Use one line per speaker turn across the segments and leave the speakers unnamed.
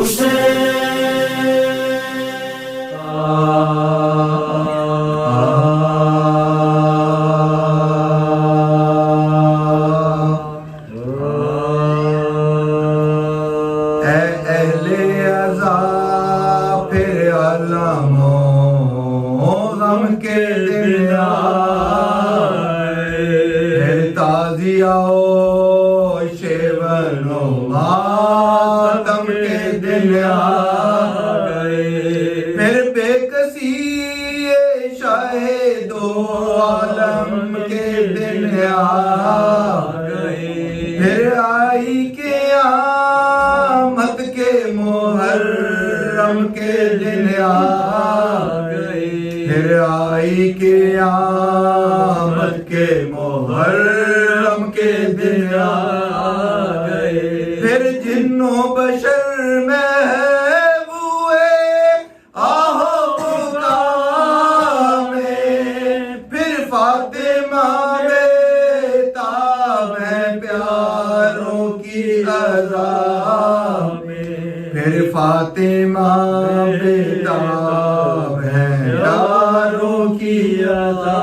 پھر علموں غم کے دن آئے، پھر تعزیہ و شیون و ماتم کے دن آئے، پھر بے کسی شاہد و عالم کے دن آئے، پھر آئی قیامت کے محرم کے دن آگئے، پھر آئی قیامت کے محرم کے دن آگئے، پھر جن و بشر میں ہوئے آہو بکا میں، پھر فاطمہ بیتاب ہے پیاروں کی عزا میں، پھر فاطمہ بیتاب ہے پیاروں کی عزا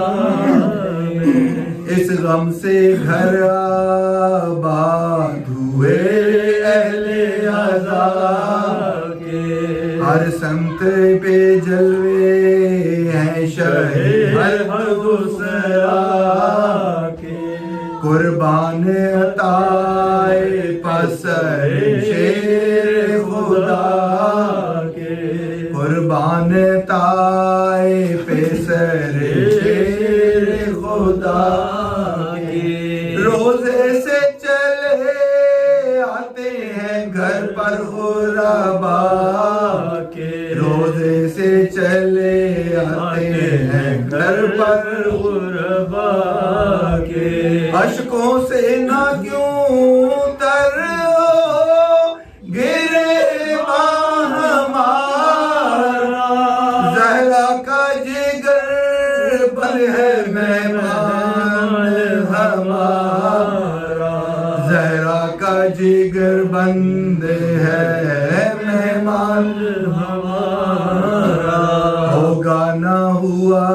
میں، اس غم سے گھر آباد ہوئے اہل عزا کے، ہر سمت پہ جلوے ہیں شہ ہر دوسرا کے، قربان عطائے پسر شیر خدا کے، قربان عطائے پسر شیر خدا کے، روزے سے چلے آتے ہیں گھر پر غربا کے، روزے سے چلے آتے ہیں گھر پر غربا کے، اشکوں سے نہ کیوں تر ہو گرے باہ ہمارا، زہرا کا جگر بن ہے مہمان ہمارا، زہرا کا جگر بند ہے مہمان ہمارا، ہوگا نہ ہوا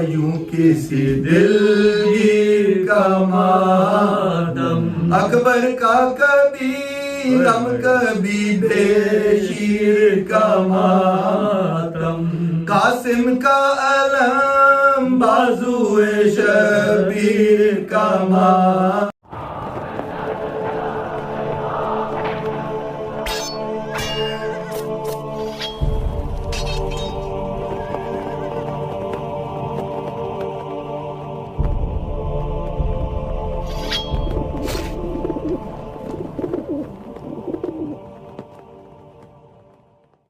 یوں کسی دلگیر کا ماتم، اکبر کا کبھی غم کبھی بے شیر کا ماتم، قاسم کا علم بازوئے شبیر کا ماتم۔